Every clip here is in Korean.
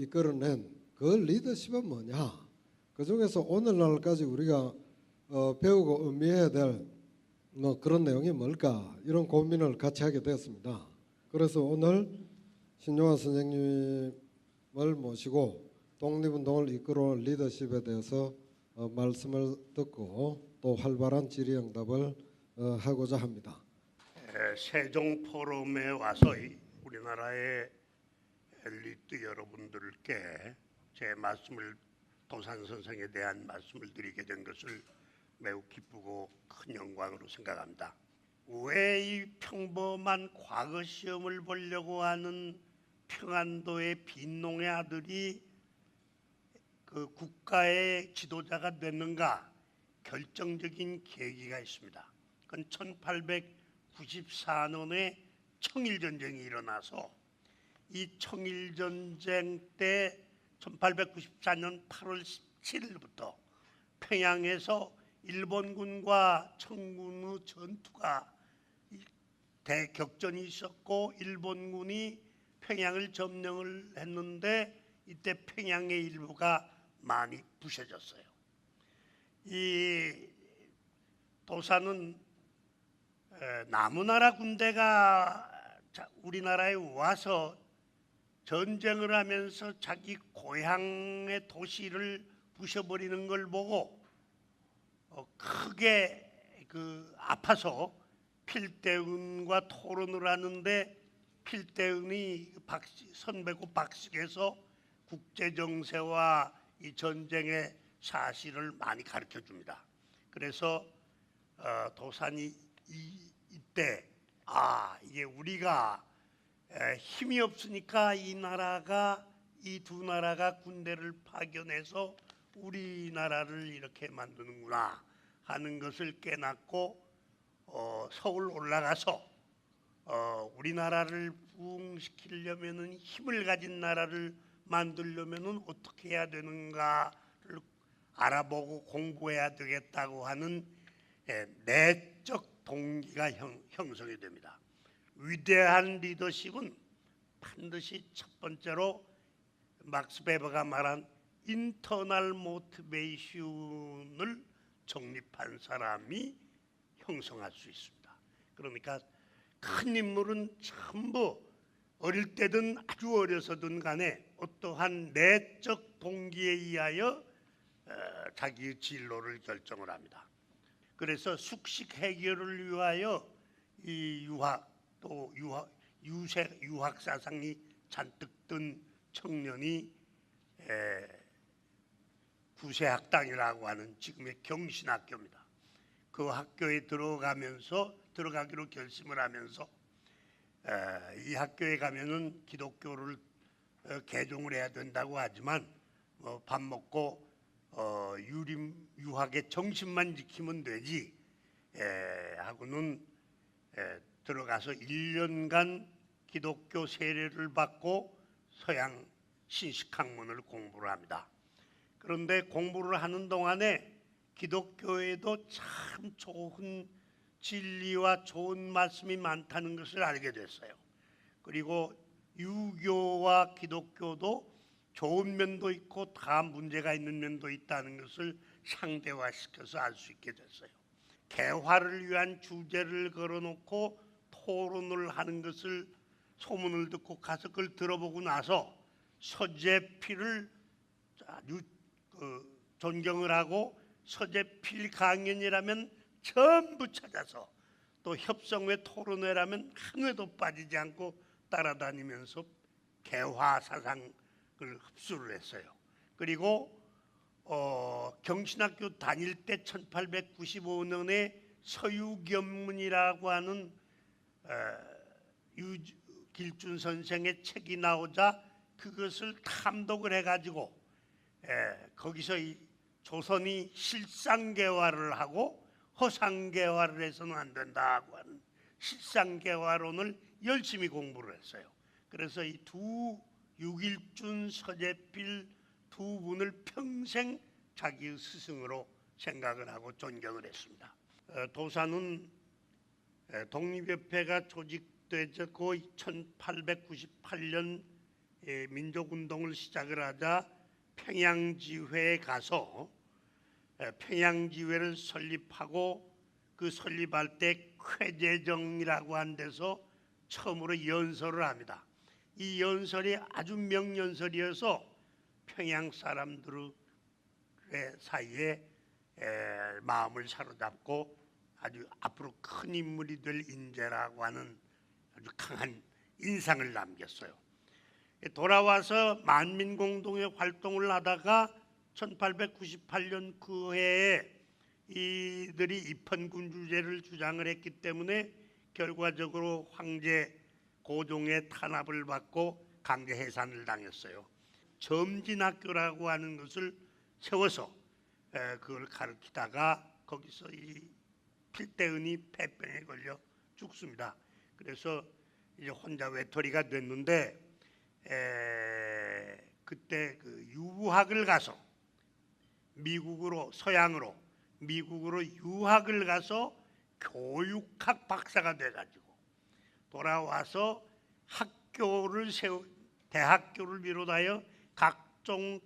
이끌어낸 그 리더십은 뭐냐? 그 중에서 오늘날까지 우리가 배우고 의미해야 될 그런 내용이 뭘까? 이런 고민을 같이 하게 되었습니다. 그래서 오늘 신용환 선생님을 모시고 독립운동을 이끌어온 리더십에 대해서 말씀을 듣고 또 활발한 질의응답을 하고자 합니다. 세종 포럼에 와서 우리나라의 엘리트 여러분들께 제 말씀을 도산 선생에 대한 말씀을 드리게 된 것을 매우 기쁘고 큰 영광으로 생각합니다. 왜 이 평범한 과거 시험을 보려고 하는 평안도의 빈농의 아들이 그 국가의 지도자가 됐는가? 결정적인 계기가 있습니다. 그건 1894년에 청일전쟁이 일어나서 이 청일전쟁 때 1894년 8월 17일부터 평양에서 일본군과 청군의 전투가 대격전이 있었고 일본군이 평양을 점령을 했는데 이때 평양의 일부가 많이 부셔졌어요. 이 도사는 남우나라 군대가 우리나라에 와서 전쟁을 하면서 자기 고향의 도시를 부셔버리는 걸 보고 크게 아파서 필대은과 토론을 하는데 필대은이 선배고 박식에서 국제정세와 이 전쟁의 사실을 많이 가르쳐 줍니다. 그래서 도산이 이때 이게 우리가 힘이 없으니까 이 두 나라가 군대를 파견해서 우리나라를 이렇게 만드는구나 하는 것을 깨닫고 서울 올라가서 우리나라를 부흥시키려면은 힘을 가진 나라를 만들려면은 어떻게 해야 되는가를 알아보고 공부해야 되겠다고 하는 내적 동기가 형성이 됩니다. 위대한 리더십은 반드시 첫 번째로 막스 베버가 말한 인터널 모티베이션을 정립한 사람이 형성할 수 있습니다. 그러니까 큰 인물은 전부 어릴 때든 아주 어려서든 간에 어떠한 내적 동기에 의하여 자기의 진로를 결정을 합니다. 그래서 숙식 해결을 위하여 이 유학 사상이 잔뜩 든 청년이 구세학당이라고 하는 지금의 경신학교입니다. 그 학교에 들어가기로 결심을 하면서 이 학교에 가면은 기독교를 개종을 해야 된다고 하지만 밥 먹고 유학의 정신만 지키면 되지 하고는 들어가서 1년간 기독교 세례를 받고 서양 신식학문을 공부를 합니다. 그런데 공부를 하는 동안에 기독교에도 참 좋은 진리와 좋은 말씀이 많다는 것을 알게 됐어요. 그리고 유교와 기독교도 좋은 면도 있고 다 문제가 있는 면도 있다는 것을 상대화시켜서 알 수 있게 됐어요. 개화를 위한 주제를 걸어놓고 토론을 하는 것을 소문을 듣고 가서 그걸 들어보고 나서 서재필을 아주 존경을 하고 서재필 강연이라면 전부 찾아서 또 협성회 토론회라면 한 회도 빠지지 않고 따라다니면서 개화 사상을 흡수를 했어요. 그리고 경신학교 다닐 때 1895년에 서유견문이라고 하는 길준 선생의 책이 나오자 그것을 탐독을 해가지고 거기서 이 조선이 실상개화를 하고 허상개화를 해서는 안 된다고 하는 실상개화론을 열심히 공부를 했어요. 그래서 이 유길준, 서재필 두 분을 평생 자기의 스승으로 생각을 하고 존경을 했습니다. 도사는 독립협회가 조직되고 1898년 민족운동을 시작을 하자 평양지회에 가서 평양지회를 설립하고 그 설립할 때 쾌재정이라고 한 데서 처음으로 연설을 합니다. 이 연설이 아주 명연설이어서 평양 사람들의 사이에 마음을 사로잡고 아주 앞으로 큰 인물이 될 인재라고 하는 아주 강한 인상을 남겼어요. 돌아와서 만민공동의 활동을 하다가 1898년 그 해에 이들이 입헌군주제를 주장을 했기 때문에 결과적으로 황제 고종의 탄압을 받고 강제 해산을 당했어요. 점진학교라고 하는 것을 세워서 그걸 가르치다가 거기서 이 필대은이 폐병에 걸려 죽습니다. 그래서 이제 혼자 외톨이가 됐는데 그때 그 유학을 가서 미국으로 유학을 가서 교육학 박사가 돼가지고 돌아와서 대학교를 비롯하여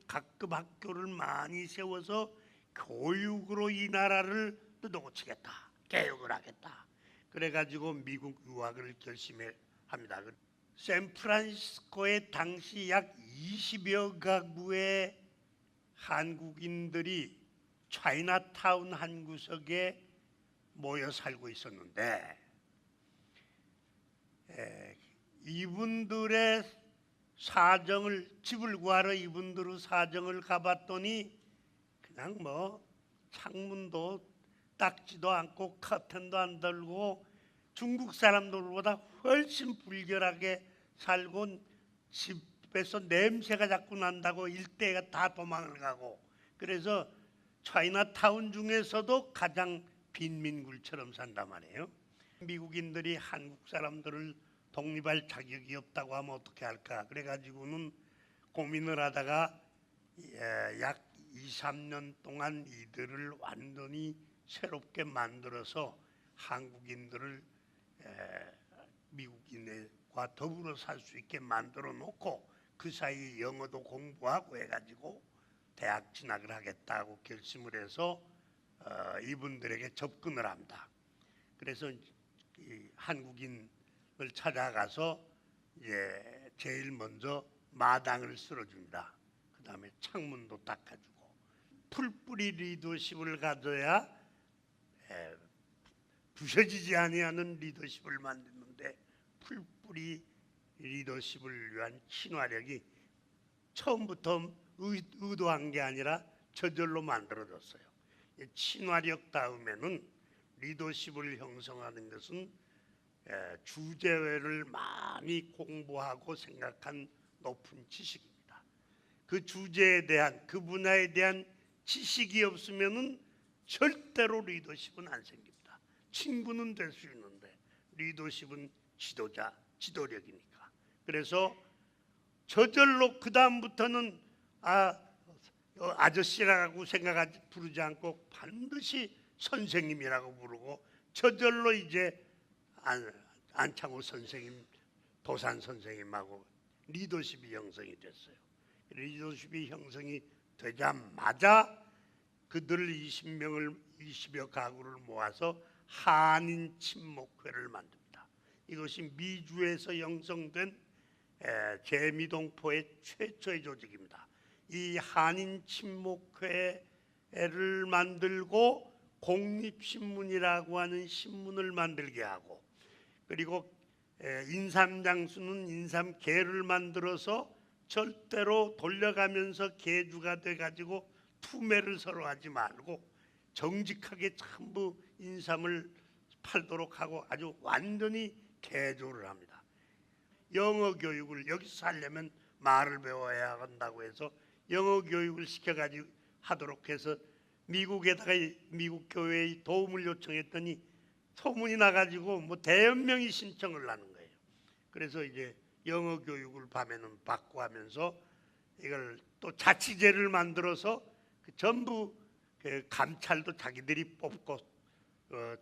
각급 학교를 많이 세워서 교육으로 이 나라를 뜯어고치겠다, 개혁을 하겠다. 그래가지고 미국 유학을 결심합니다. 샌프란시스코에 당시 약 20여 가구의 한국인들이 차이나타운 한 구석에 모여 살고 있었는데 이분들의 집을 구하러 이분들의 사정을 가봤더니 그냥 뭐 창문도 닦지도 않고 커튼도 안 달고 중국 사람들보다 훨씬 불결하게 살고 집에서 냄새가 자꾸 난다고 일대가 다 도망을 가고 그래서 차이나타운 중에서도 가장 빈민굴처럼 산단 말이에요. 미국인들이 한국 사람들을 독립할 자격이 없다고 하면 어떻게 할까? 그래가지고는 고민을 하다가 약 2, 3년 동안 이들을 완전히 새롭게 만들어서 한국인들을 미국인과 더불어 살 수 있게 만들어 놓고 그 사이에 영어도 공부하고 해가지고 대학 진학을 하겠다고 결심을 해서 이분들에게 접근을 합니다. 그래서 이 한국인을 찾아가서 제일 먼저 마당을 쓸어줍니다. 그 다음에 창문도 닦아주고 풀뿌리 리더십을 가져야 부서지지 아니하는 리더십을 만드는데 풀뿌리 리더십을 위한 친화력이 처음부터 의도한 게 아니라 저절로 만들어졌어요. 친화력 다음에는 리더십을 형성하는 것은 주제를 많이 공부하고 생각한 높은 지식입니다. 그 주제에 대한 그 분야에 대한 지식이 없으면은 절대로 리더십은 안 생깁니다. 친구는 될 수 있는데 리더십은 지도력이니까. 그래서 저절로 그 다음부터는 아저씨라고 부르지 않고 반드시 선생님이라고 부르고 저절로 이제 안창호 선생님, 도산 선생님하고 리더십이 형성이 됐어요. 리더십이 형성이 되자마자 그들 20여 가구를 모아서 한인 친목회를 만듭니다. 이것이 미주에서 형성된 재미동포의 최초의 조직입니다. 이 한인 친목회를 만들고 공립신문이라고 하는 신문을 만들게 하고 그리고 인삼장수는 인삼계를 만들어서 절대로 돌려가면서 계주가 돼가지고 투매를 서로 하지 말고 정직하게 전부 인삼을 팔도록 하고 아주 완전히 개조를 합니다. 영어 교육을 여기서 살려면 말을 배워야 한다고 해서 영어 교육을 시켜가지고 하도록 해서 미국에다가 미국 교회의 도움을 요청했더니 소문이 나가지고 뭐 대연명이 신청을 하는 거예요. 그래서 이제 영어 교육을 밤에는 받고 하면서 이걸 또 자치제를 만들어서 전부 감찰도 자기들이 뽑고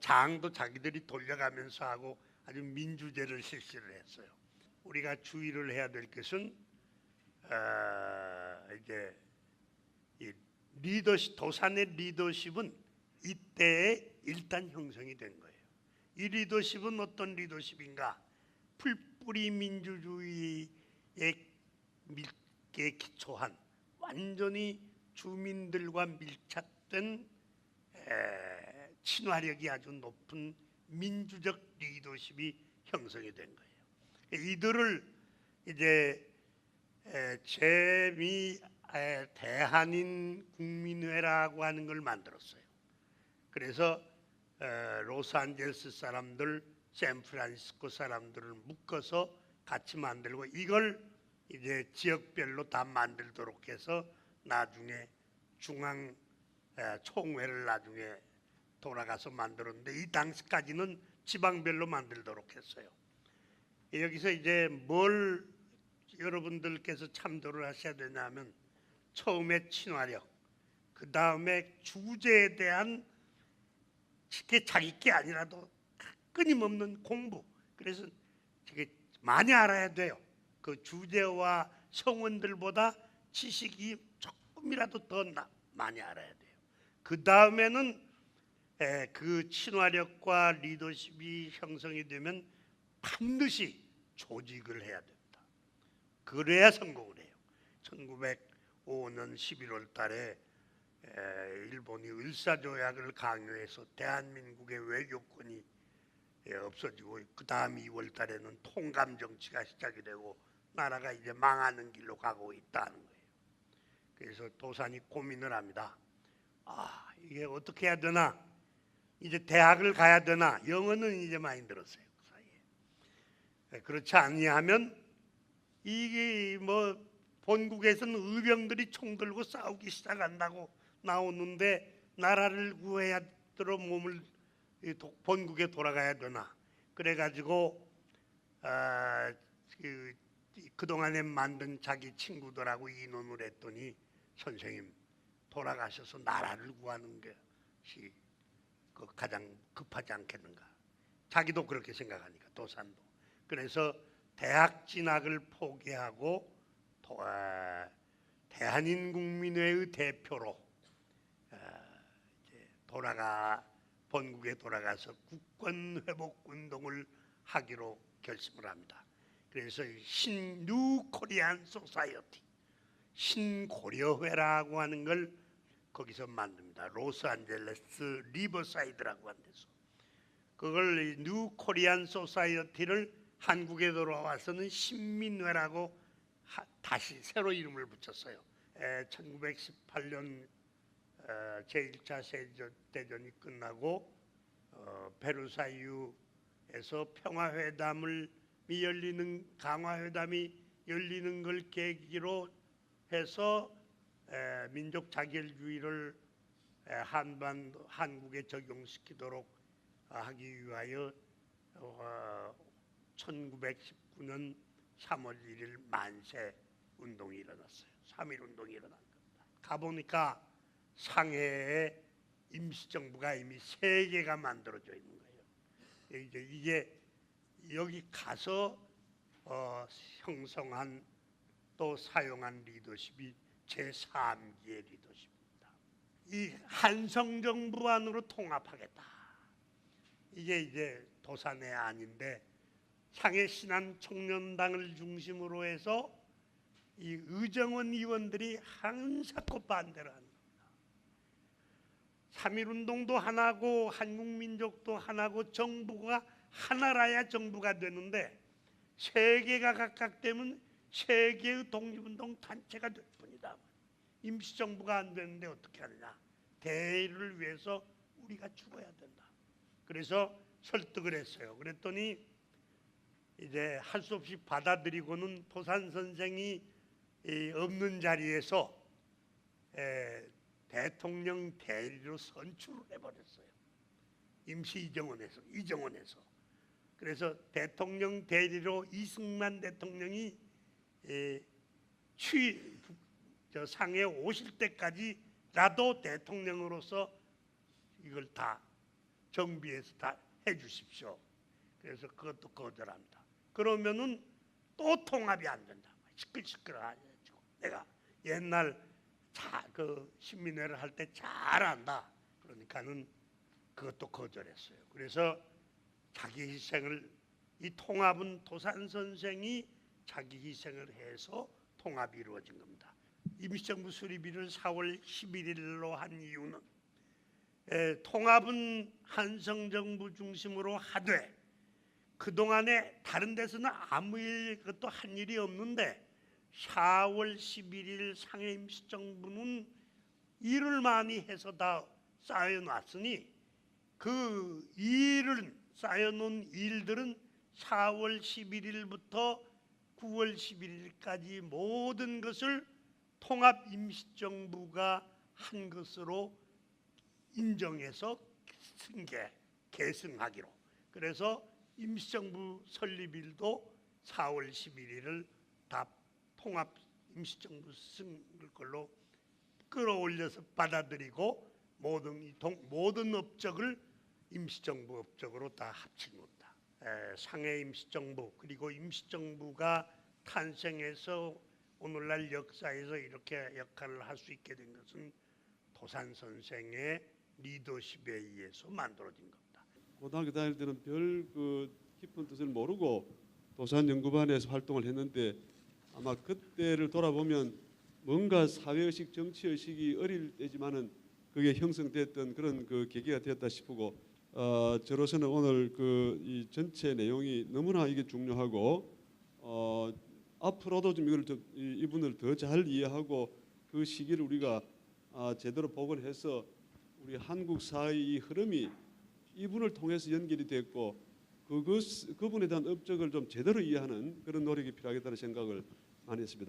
장도 자기들이 돌려가면서 하고 아주 민주제를 실시를 했어요. 우리가 주의를 해야 될 것은 이제 이 리더십, 도산의 리더십은 이때에 일단 형성이 된 거예요. 이 리더십은 어떤 리더십인가? 풀뿌리 민주주의에 기초한 완전히 주민들과 밀착된 친화력이 아주 높은 민주적 리더십이 형성이 된 거예요. 이들을 이제 대한인 국민회라고 하는 걸 만들었어요. 그래서 로스앤젤레스 사람들, 샌프란시스코 사람들을 묶어서 같이 만들고 이걸 이제 지역별로 다 만들도록 해서 나중에 중앙 총회를 나중에 돌아가서 만들었는데 이 당시까지는 지방별로 만들도록 했어요. 여기서 이제 뭘 여러분들께서 참조를 하셔야 되냐면 처음에 친화력, 그 다음에 주제에 대한 자기 게 아니라도 끊임없는 공부. 그래서 되게 많이 알아야 돼요. 그 주제와 성원들보다 지식이 조금이라도 더 많이 알아야 돼요. 그 다음에는 그 친화력과 리더십이 형성이 되면 반드시 조직을 해야 됩니다. 그래야 성공을 해요. 1905년 11월 달에 일본이 을사조약을 강요해서 대한민국의 외교권이 없어지고 그 다음 2월 달에는 통감 정치가 시작이 되고 나라가 이제 망하는 길로 가고 있다는 거예요. 그래서 도산이 고민을 합니다. 이게 어떻게 해야 되나? 이제 대학을 가야 되나? 영어는 이제 많이 들었어요. 그 사이에. 그렇지 아니하면 이게 뭐 본국에서는 의병들이 총 들고 싸우기 시작한다고 나오는데 나라를 구해야 들어 몸을 본국에 돌아가야 되나? 그래가지고 그동안에 만든 자기 친구들하고 의논을 했더니 선생님 돌아가셔서 나라를 구하는 것이 가장 급하지 않겠는가? 자기도 그렇게 생각하니까 도산도. 그래서 대학 진학을 포기하고 대한인국민회의 대표로 본국에 돌아가서 국권회복운동을 하기로 결심을 합니다. 그래서 뉴 코리안 소사이어티, 신고려회라고 하는 걸 거기서 만듭니다. 로스앤젤레스 리버사이드라고 하는 데서. 그걸 뉴 코리안 소사이어티를 한국에 돌아와서는 신민회라고 다시 새로 이름을 붙였어요. 1918년 제1차 세계대전이 끝나고 베르사유에서 평화회담이 열리는 강화회담이 열리는 걸 계기로 해서 민족 자결주의를 한국에 적용시키도록 하기 위하여 1919년 3월 1일 만세 운동이 일어났어요. 3.1 운동이 일어난 겁니다. 가보니까 상해에 임시정부가 이미 3개가 만들어져 있는 거예요. 이게 여기 가서 형성한 또 사용한 리더십이 제3기의 리더십입니다. 이 한성정부 안으로 통합하겠다. 이게 이제 도산의 안인데 상해 신안 청년당을 중심으로 해서 이 의정원 의원들이 한사코 반대를 하는 겁니다. 3.1운동도 하나고 한국민족도 하나고 정부가 하나라야 정부가 되는데 3개가 각각 되면 3개의 독립운동 단체가 될 뿐이다. 임시정부가 안 되는데 어떻게 하느냐. 대의를 위해서 우리가 죽어야 된다. 그래서 설득을 했어요. 그랬더니 이제 할 수 없이 받아들이고는 도산 선생이 없는 자리에서 대통령 대리로 선출을 해버렸어요. 임시 이정원에서. 그래서 대통령 대리로 이승만 대통령이 상해 오실 때까지라도 대통령으로서 이걸 다 정비해서 다 해주십시오. 그래서 그것도 거절합니다. 그러면은 또 통합이 안 된다. 시끌시끌해가지고 내가 옛날 그 신민회를 할 때 잘 안다. 그러니까는 그것도 거절했어요. 그래서 자기 희생을 이 통합은 도산 선생이 자기 희생을 해서 통합이 이루어진 겁니다. 임시정부 수립일을 4월 11일로 한 이유는 통합은 한성정부 중심으로 하되 그동안에 다른 데서는 아무 것도 한 일이 없는데 4월 11일 상해 임시정부는 일을 많이 해서 다 쌓여놨으니 그 일을 쌓여놓은 일들은 4월 11일부터 9월 11일까지 모든 것을 통합 임시정부가 한 것으로 인정해서 계승하기로. 그래서 임시정부 설립일도 4월 11일을 다 통합 임시정부 승을 걸로 끌어올려서 받아들이고 모든 업적을 임시정부 업적으로 다 합친 겁니다. 상해 임시정부 그리고 임시정부가 탄생해서 오늘날 역사에서 이렇게 역할을 할 수 있게 된 것은 도산 선생의 리더십에 의해서 만들어진 겁니다. 고등학교 다닐 때는 별 그 깊은 뜻을 모르고 도산연구반에서 활동을 했는데 아마 그때를 돌아보면 뭔가 사회의식, 정치의식이 어릴 때지만은 그게 형성됐던 그런 그 계기가 되었다 싶고 저로서는 오늘 그 이 전체 내용이 너무나 이게 중요하고 앞으로도 좀 이분을 더 잘 이해하고 그 시기를 우리가 제대로 복원해서 우리 한국 사회의 이 흐름이 이분을 통해서 연결이 됐고 그분에 대한 업적을 좀 제대로 이해하는 그런 노력이 필요하겠다는 생각을 많이 했습니다.